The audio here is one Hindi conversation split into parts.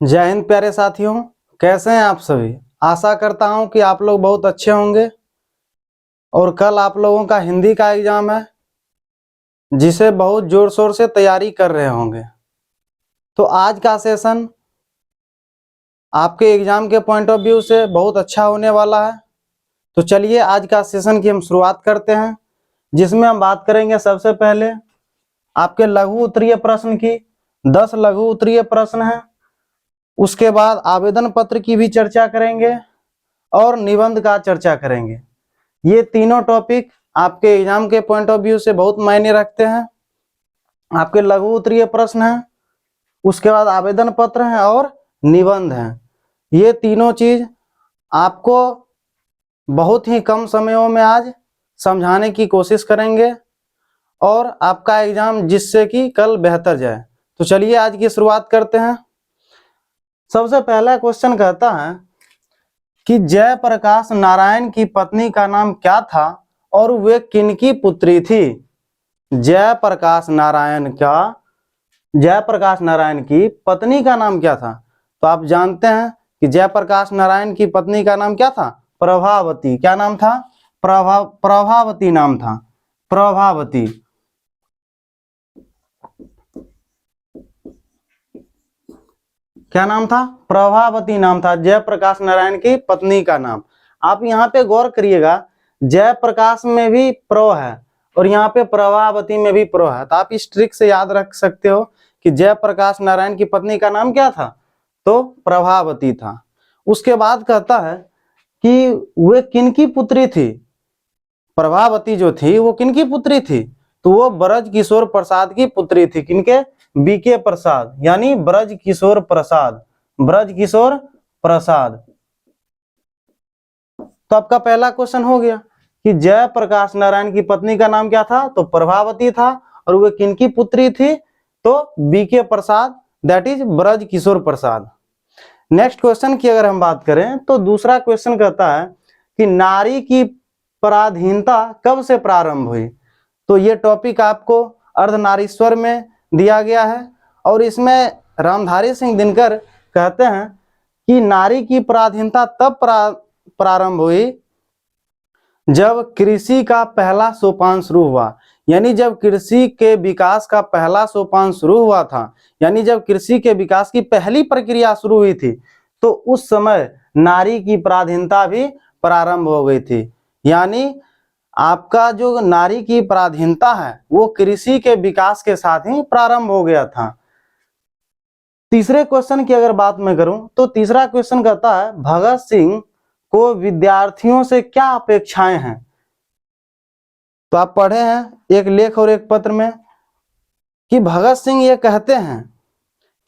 जय हिंद प्यारे साथियों, कैसे हैं आप सभी। आशा करता हूं कि आप लोग बहुत अच्छे होंगे। और कल आप लोगों का हिंदी का एग्जाम है, जिसे बहुत जोर शोर से तैयारी कर रहे होंगे। तो आज का सेशन आपके एग्जाम के पॉइंट ऑफ व्यू से बहुत अच्छा होने वाला है। तो चलिए आज का सेशन की हम शुरुआत करते हैं, जिसमें हम बात करेंगे सबसे पहले आपके लघु उत्तरीय प्रश्न की। 10 लघु उत्तरीय प्रश्न हैं। उसके बाद आवेदन पत्र की भी चर्चा करेंगे और निबंध का चर्चा करेंगे। ये तीनों टॉपिक आपके एग्जाम के पॉइंट ऑफ व्यू से बहुत मायने रखते हैं। आपके लघु उत्तरीय प्रश्न हैं, उसके बाद आवेदन पत्र हैं और निबंध हैं। ये तीनों चीज आपको बहुत ही कम समयों में आज समझाने की कोशिश करेंगे और आपका एग्जाम जिससे कि कल बेहतर जाए। तो चलिए आज की शुरुआत करते हैं। सबसे पहला क्वेश्चन कहता है कि जयप्रकाश नारायण की पत्नी का नाम क्या था और वे किनकी पुत्री थी। जयप्रकाश नारायण की पत्नी का नाम क्या था। तो आप जानते हैं कि जयप्रकाश नारायण की पत्नी का नाम क्या था, प्रभावती। क्या नाम था, प्रभावती नाम था, प्रभावती। क्या नाम था, प्रभावती नाम था जयप्रकाश नारायण की पत्नी का नाम। आप यहाँ पे गौर करिएगा, जयप्रकाश में भी प्र है और यहाँ पे प्रभावती में भी प्र है। तो आप इस ट्रिक से याद रख सकते हो कि जयप्रकाश नारायण की पत्नी का नाम क्या था, तो प्रभावती था। उसके बाद कहता है कि वे किनकी पुत्री थी। प्रभावती जो थी वो किनकी पुत्री थी, तो वो ब्रज किशोर प्रसाद की पुत्री थी। किनके, बीके प्रसाद, यानी ब्रज किशोर प्रसाद, ब्रज किशोर प्रसाद। तो आपका पहला क्वेश्चन हो गया कि जयप्रकाश नारायण की पत्नी का नाम क्या था, तो प्रभावती था। और वे किनकी पुत्री थी, तो BK Prasad, that is Braj Kishore Prasad. Next question की अगर हम बात करें तो दूसरा क्वेश्चन कहता है कि नारी की पराधीनता कब से प्रारंभ हुई। तो ये टॉपिक आपको अर्धनारीश्वर में दिया गया है और इसमें रामधारी सिंह दिनकर कहते हैं कि नारी की पराधीनता तब प्रारंभ हुई जब कृषि का पहला सोपान शुरू हुआ। यानी जब कृषि के विकास का पहला सोपान शुरू हुआ था, यानी जब कृषि के विकास की पहली प्रक्रिया शुरू हुई थी, तो उस समय नारी की पराधीनता भी प्रारंभ हो गई थी। यानी आपका जो नारी की पराधीनता है वो कृषि के विकास के साथ ही प्रारंभ हो गया था। तीसरे क्वेश्चन की अगर बात मैं करूं तो तीसरा क्वेश्चन कहता है भगत सिंह को विद्यार्थियों से क्या अपेक्षाएं हैं। तो आप पढ़े हैं एक लेख और एक पत्र में कि भगत सिंह ये कहते हैं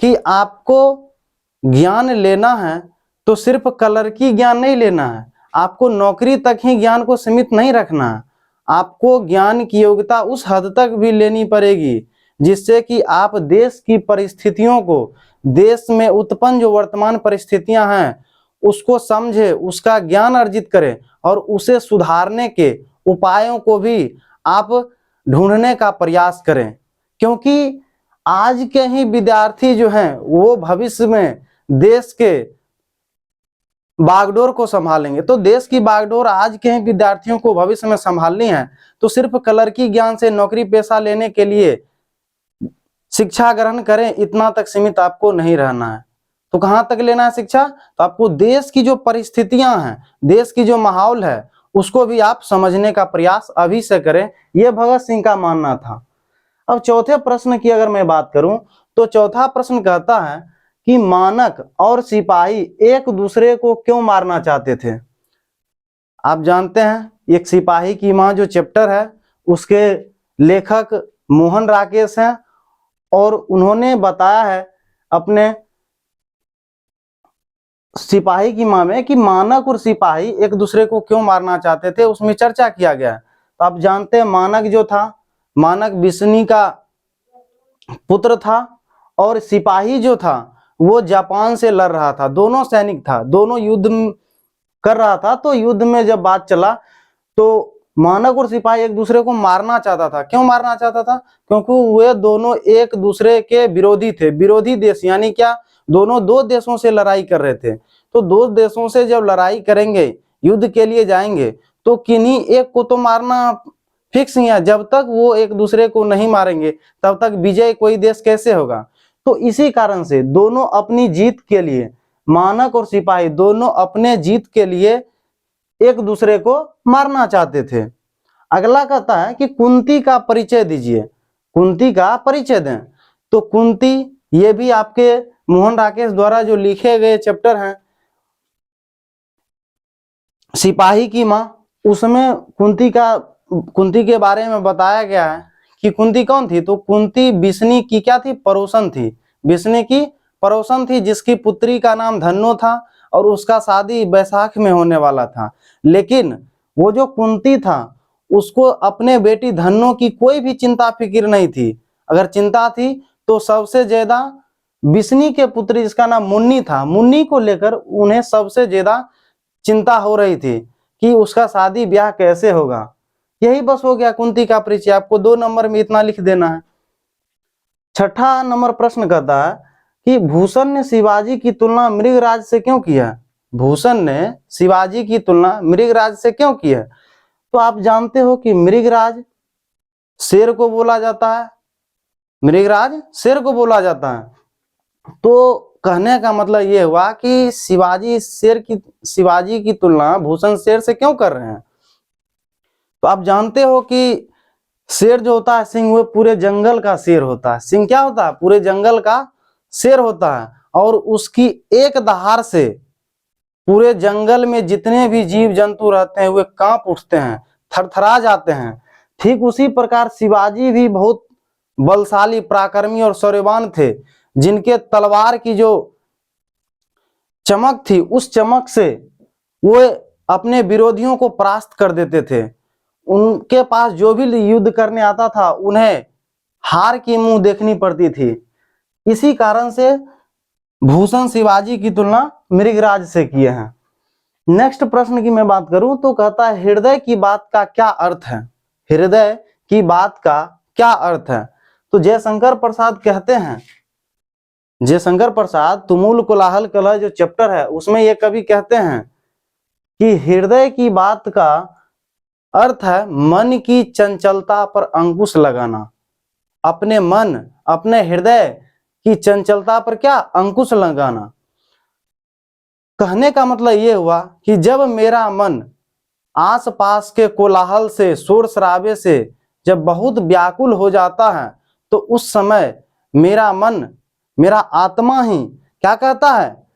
कि आपको ज्ञान लेना है तो सिर्फ कलर की ज्ञान नहीं लेना है, आपको नौकरी तक ही ज्ञान को सीमित नहीं रखना है। आपको ज्ञान की योग्यता उस हद तक भी लेनी पड़ेगी जिससे कि आप देश की परिस्थितियों को, देश में उत्पन्न जो वर्तमान परिस्थितियां हैं उसको समझे, उसका ज्ञान अर्जित करें और उसे सुधारने के उपायों को भी आप ढूंढने का प्रयास करें। क्योंकि आज के ही विद्यार्थी जो हैं वो भविष्य में देश के बागडोर को संभालेंगे। तो देश की बागडोर आज के ही विद्यार्थियों को भविष्य में संभालनी है, तो सिर्फ कलर की ज्ञान से नौकरी पेशा लेने के लिए शिक्षा ग्रहण करें, इतना तक सीमित आपको नहीं रहना है। तो कहां तक लेना है शिक्षा, तो आपको देश की जो परिस्थितियां हैं, देश की जो माहौल है उसको भी आप समझने का प्रयास अभी से करें, यह भगत सिंह का मानना था। अब चौथे प्रश्न की अगर मैं बात करूं तो चौथा प्रश्न कहता है कि मानक और सिपाही एक दूसरे को क्यों मारना चाहते थे। आप जानते हैं एक सिपाही की मां जो चैप्टर है उसके लेखक मोहन राकेश हैं और उन्होंने बताया है अपने सिपाही की मां में कि मानक और सिपाही एक दूसरे को क्यों मारना चाहते थे, उसमें चर्चा किया गया है। तो आप जानते हैं मानक जो था, मानक बिस्नी का पुत्र था और सिपाही जो था वो जापान से लड़ रहा था। दोनों सैनिक था, दोनों युद्ध कर रहा था। तो युद्ध में जब बात चला तो मानक और सिपाही एक दूसरे को मारना चाहता था। क्यों मारना चाहता था, क्योंकि वे दोनों एक दूसरे के विरोधी थे। विरोधी देश यानी क्या, दोनों दो देशों से लड़ाई कर रहे थे। तो दो देशों से जब लड़ाई करेंगे, युद्ध के लिए जाएंगे, तो किन्हीं एक को तो मारना फिक्स ही है। जब तक वो एक दूसरे को नहीं मारेंगे तब तक विजय कोई देश कैसे होगा। तो इसी कारण से दोनों अपनी जीत के लिए, मानक और सिपाही दोनों अपने जीत के लिए एक दूसरे को मारना चाहते थे। अगला कहता है कि कुंती का परिचय दीजिए, कुंती का परिचय दें। तो कुंती, ये भी आपके मोहन राकेश द्वारा जो लिखे गए चैप्टर हैं सिपाही की मां, उसमें कुंती के बारे में बताया गया है कि कुंती कौन थी। तो कुंती बिस्नी की क्या थी, पड़ोसन थी। बिस्नी की पड़ोसन थी, जिसकी पुत्री का नाम धन्नो था और उसका शादी बैसाख में होने वाला था। लेकिन वो जो कुंती था उसको अपने बेटी धन्नो की कोई भी चिंता फिक्र नहीं थी। अगर चिंता थी तो सबसे ज्यादा बिस्नी के पुत्री जिसका नाम मुन्नी था, मुन्नी को लेकर उन्हें सबसे ज्यादा चिंता हो रही थी कि उसका शादी ब्याह कैसे होगा। यही बस हो गया कुंती का परिचय। आपको 2 नंबर में इतना लिख देना है। छठा नंबर प्रश्न कहता है कि भूषण ने शिवाजी की तुलना मृगराज से क्यों किया। भूषण ने शिवाजी की तुलना मृगराज से क्यों की है। तो आप जानते हो कि मृगराज शेर को बोला जाता है, मृगराज शेर को बोला जाता है। तो कहने का मतलब ये हुआ कि शिवाजी की तुलना भूषण शेर से क्यों कर रहे हैं। तो आप जानते हो कि शेर जो होता है सिंह, वो पूरे जंगल का शेर होता है। सिंह क्या होता है, पूरे जंगल का शेर होता है और उसकी एक दहाड़ से पूरे जंगल में जितने भी जीव जंतु रहते हैं वे कांप उठते हैं, थरथरा जाते हैं। ठीक उसी प्रकार शिवाजी भी बहुत बलशाली, पराक्रमी और शौर्यवान थे, जिनके तलवार की जो चमक थी उस चमक से वो अपने विरोधियों को परास्त कर देते थे। उनके पास जो भी युद्ध करने आता था उन्हें हार की मुंह देखनी पड़ती थी। इसी कारण से भूषण शिवाजी की तुलना मृगराज से किए हैं। नेक्स्ट प्रश्न की मैं बात करूं तो कहता है हृदय की बात का क्या अर्थ है। हृदय की बात का क्या अर्थ है। तो जयशंकर प्रसाद कहते हैं, जयशंकर प्रसाद तुमुल कोलाहल कलह जो चैप्टर है उसमें ये कवि कहते हैं कि हृदय की बात का अर्थ है मन की चंचलता पर अंकुश लगाना। अपने मन, अपने हृदय की चंचलता पर क्या, अंकुश लगाना। कहने का मतलब ये हुआ कि जब मेरा मन आसपास के कोलाहल से, शोर शराबे से जब बहुत व्याकुल हो जाता है तो उस समय मेरा मन, मेरा आत्मा ही क्या कहता है,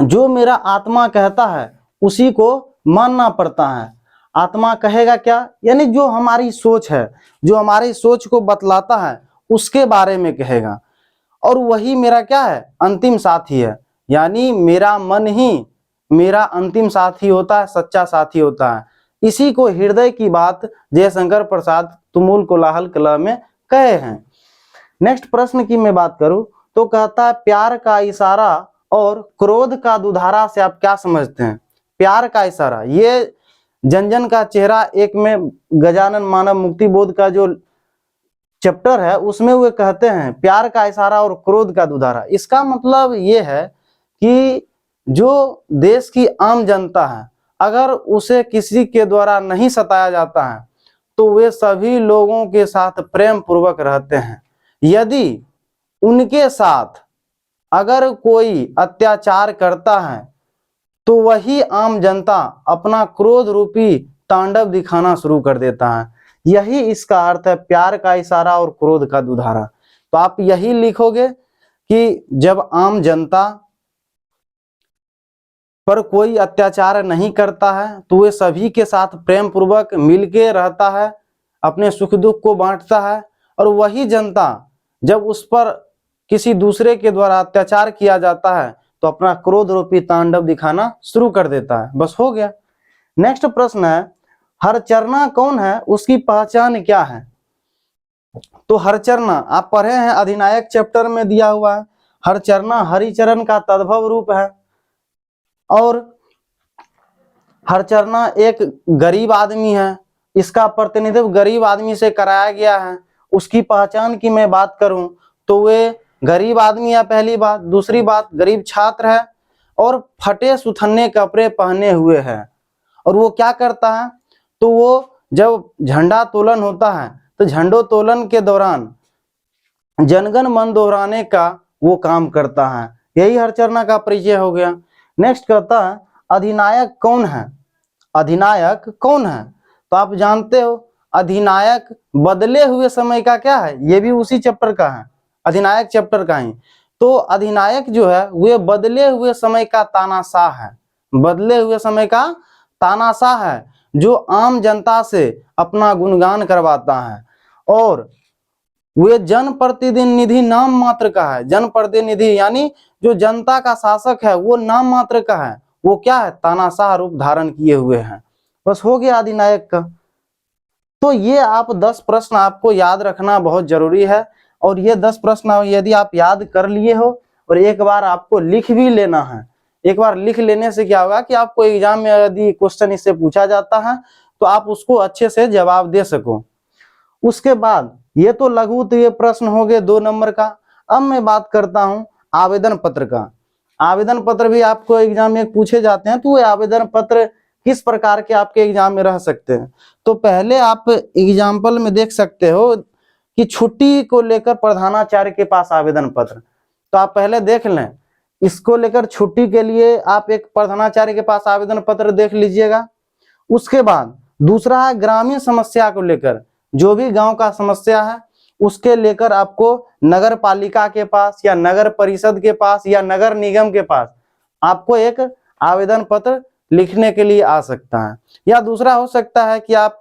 जो मेरा आत्मा कहता है उसी को मानना पड़ता है। आत्मा कहेगा क्या, यानी जो हमारी सोच है, जो हमारी सोच को बतलाता है उसके बारे में कहेगा। और वही मेरा क्या है, अंतिम साथी है। यानी मेरा मन ही मेरा अंतिम साथी होता है, सच्चा साथी होता है। इसी को हृदय की बात जयशंकर प्रसाद तुमुल कोलाहल कलह में कहे हैं। नेक्स्ट प्रश्न की मैं बात करूं तो कहता है प्यार का इशारा और क्रोध का दुधारा से आप क्या समझते हैं। प्यार का इशारा, ये जन का चेहरा एक में गजानन मानव मुक्ति बोध का जो चैप्टर है उसमें वे कहते हैं प्यार का इशारा और क्रोध का दुधारा। इसका मतलब ये है कि जो देश की आम जनता है अगर उसे किसी के द्वारा नहीं सताया जाता है तो वे सभी लोगों के साथ प्रेम पूर्वक रहते हैं। यदि उनके साथ अगर कोई अत्याचार करता है तो वही आम जनता अपना क्रोध रूपी तांडव दिखाना शुरू कर देता है। यही इसका अर्थ है, प्यार का इशारा और क्रोध का दुधारा। तो आप यही लिखोगे कि जब आम जनता पर कोई अत्याचार नहीं करता है तो वे सभी के साथ प्रेम पूर्वक मिलके रहता है, अपने सुख दुख को बांटता है। और वही जनता जब उस पर किसी दूसरे के द्वारा अत्याचार किया जाता है तो अपना क्रोध रूपी तांडव दिखाना शुरू कर देता है। बस हो गया। नेक्स्ट प्रश्न है हरचरना कौन है, उसकी पहचान क्या है। तो हरचरना आप पढ़े हैं, अधिनायक चैप्टर में दिया हुआ है। हरचरना हरिचरण का तद्भव रूप है और हरचरना एक गरीब आदमी है। इसका प्रतिनिधित्व गरीब आदमी से कराया गया है। उसकी पहचान की मैं बात करूं तो वे गरीब आदमी है पहली बात, दूसरी बात गरीब छात्र है और फटे सुथन्ने कपड़े पहने हुए है। और वो क्या करता है, तो वो जब झंडा तोलन होता है तो झंडोत्तोलन के दौरान जनगण मन दोहराने का वो काम करता है। यही हरचरना का परिचय हो गया। नेक्स्ट कहता है अधिनायक कौन है। अधिनायक कौन है, तो आप जानते हो अधिनायक बदले हुए समय का क्या है, ये भी उसी चैप्टर का है, अधिनायक चैप्टर का ही। तो अधिनायक जो है वह बदले हुए समय का तानाशाह है, बदले हुए समय का तानाशाह है, जो आम जनता से अपना गुणगान करवाता है। और वे जनप्रतिनिधि नाम मात्र का है। जनप्रतिनिधि यानी जो जनता का शासक है वो नाम मात्र का है, वो क्या है, तानाशाह रूप धारण किए हुए हैं। बस हो गया अधिनायक का। तो ये आप 10 प्रश्न आपको याद रखना बहुत जरूरी है। और ये 10 प्रश्न यदि आप याद कर लिए हो और एक बार आपको लिख भी लेना है, एक बार लिख लेने से क्या होगा कि आपको एग्जाम में यदि क्वेश्चन इससे पूछा जाता है तो आप उसको अच्छे से जवाब दे सको। उसके बाद ये तो लघु तो ये प्रश्न हो गए 2 नंबर का। अब मैं बात करता हूं आवेदन पत्र का। आवेदन पत्र भी आपको एग्जाम में पूछे जाते हैं, तो वो आवेदन पत्र किस प्रकार के आपके एग्जाम में रह सकते हैं। तो पहले आप एग्जाम्पल में देख सकते हो कि छुट्टी को लेकर प्रधानाचार्य के पास आवेदन पत्र, तो आप पहले देख लें इसको लेकर छुट्टी के लिए आप एक प्रधानाचार्य के पास आवेदन पत्र देख लीजिएगा। उसके बाद दूसरा है ग्रामीण समस्या को लेकर, जो भी गांव का समस्या है उसके लेकर आपको नगर पालिका के पास या नगर परिषद के पास या नगर निगम के पास आपको एक आवेदन पत्र लिखने के लिए आ सकता है। या दूसरा हो सकता है कि आप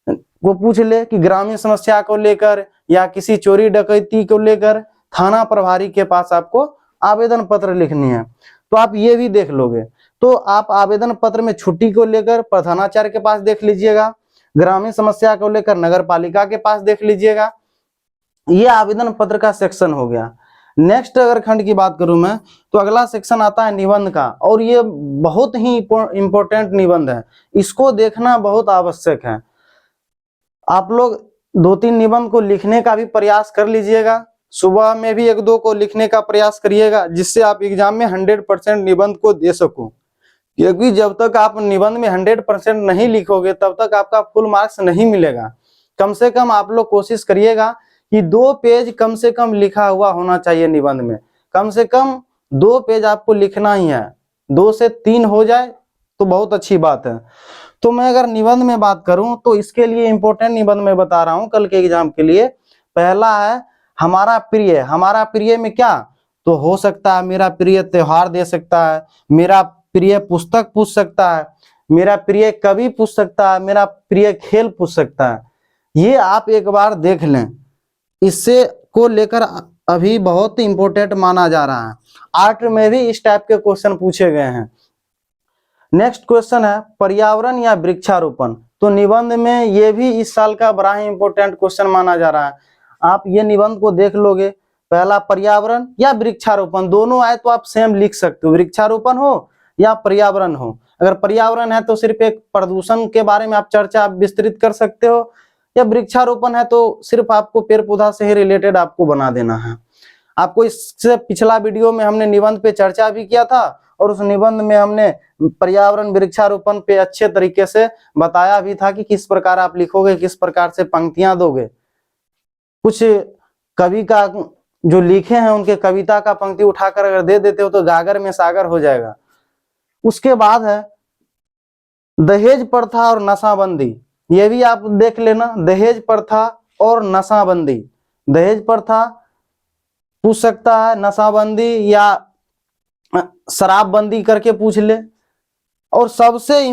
वो पूछ ले कि ग्रामीण समस्या को लेकर या किसी चोरी डकैती को लेकर थाना प्रभारी के पास आपको आवेदन पत्र लिखनी है, तो आप ये भी देख लोगे। तो आप आवेदन पत्र में छुट्टी को लेकर प्रधानाचार्य के पास देख लीजिएगा, ग्रामीण समस्या को लेकर नगर पालिका के पास देख लीजिएगा। ये आवेदन पत्र का सेक्शन हो गया। नेक्स्ट अगर खंड की बात करूं मैं, तो अगला सेक्शन आता है निबंध का, और ये बहुत ही इंपॉर्टेंट निबंध है, इसको देखना बहुत आवश्यक है। आप लोग 2-3 निबंध को लिखने का भी प्रयास कर लीजिएगा, सुबह में भी 1-2 को लिखने का प्रयास करिएगा, जिससे आप एग्जाम में 100% निबंध को दे सको। क्योंकि जब तक आप निबंध में 100% नहीं लिखोगे तब तक आपका फुल मार्क्स नहीं मिलेगा। कम से कम आप लोग कोशिश करिएगा कि 2 पेज कम से कम लिखा हुआ होना चाहिए निबंध में, कम से कम 2 पेज आपको लिखना ही है। 2 से 3 हो जाए तो बहुत अच्छी बात है। तो मैं अगर निबंध में बात करूं तो इसके लिए इंपॉर्टेंट निबंध में बता रहा हूं कल के एग्जाम के लिए। पहला है हमारा प्रिय। हमारा प्रिय में क्या, तो हो सकता है मेरा प्रिय त्योहार दे सकता है, मेरा प्रिय पुस्तक पूछ सकता है, मेरा प्रिय कवि पूछ सकता है, मेरा प्रिय खेल पूछ सकता है। ये आप एक बार देख लें, इससे को लेकर अभी बहुत इंपॉर्टेंट माना जा रहा है। आर्ट में भी इस टाइप के क्वेश्चन पूछे गए हैं। नेक्स्ट क्वेश्चन है पर्यावरण या वृक्षारोपण। तो निबंध में ये भी इस साल का बड़ा ही इंपॉर्टेंट क्वेश्चन माना जा रहा है। आप ये निबंध को देख लोगे, पहला पर्यावरण या वृक्षारोपण, दोनों आए तो आप सेम लिख सकते हो, वृक्षारोपण हो या पर्यावरण हो। अगर पर्यावरण है तो सिर्फ एक प्रदूषण के बारे में आप चर्चा विस्तृत कर सकते हो, या वृक्षारोपण है तो सिर्फ आपको पेड़ पौधा से ही रिलेटेड आपको बना देना है। आपको इससे पिछला वीडियो में हमने निबंध पे चर्चा भी किया था, और उस निबंध में हमने पर्यावरण वृक्षारोपण पे अच्छे तरीके से बताया भी था कि किस प्रकार आप लिखोगे, किस प्रकार से पंक्तियां दोगे। कुछ कवि का जो लिखे हैं उनके कविता का पंक्ति उठाकर अगर दे देते हो तो गागर में सागर हो जाएगा। उसके बाद है दहेज प्रथा और नशाबंदी। ये भी आप देख लेना, दहेज प्रथा और नशाबंदी। दहेज प्रथा पूछ सकता है, नशाबंदी या शराबबंदी करके पूछ ले। और सबसे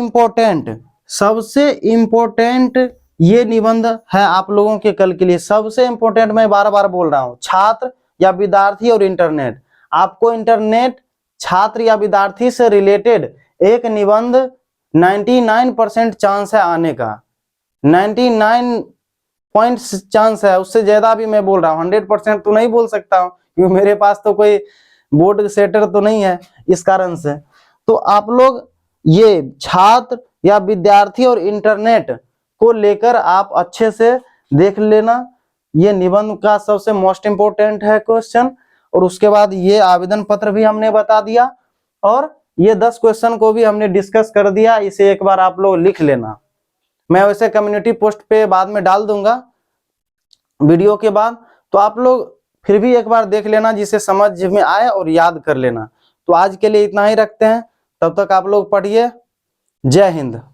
इंपॉर्टेंट ये निबंध है आप लोगों के कल के लिए, सबसे इंपॉर्टेंट मैं बार बार बोल रहा हूं, छात्र या विद्यार्थी और इंटरनेट। आपको इंटरनेट, छात्र या विद्यार्थी से रिलेटेड एक निबंध 99% चांस है आने का, 99 पॉइंट्स चांस है, उससे ज्यादा भी मैं बोल रहा हूँ, 100% तो नहीं बोल सकता हूँ क्योंकि मेरे पास तो कोई बोर्ड सेटर तो नहीं है इस कारण से। तो आप लोग ये छात्र या विद्यार्थी और इंटरनेट को लेकर आप अच्छे से देख लेना। ये निबंध का सबसे मोस्ट इंपोर्टेंट है क्वेश्चन। और उसके बाद ये आवेदन पत्र भी हमने बता दिया और ये 10 क्वेश्चन को भी हमने डिस्कस कर दिया। इसे एक बार आप लोग लिख लेना। मैं वैसे कम्युनिटी पोस्ट पे बाद में डाल दूंगा वीडियो के बाद, तो आप लोग फिर भी एक बार देख लेना जिसे समझ में आए और याद कर लेना। तो आज के लिए इतना ही रखते हैं, तब तक आप लोग पढ़िए। जय हिंद।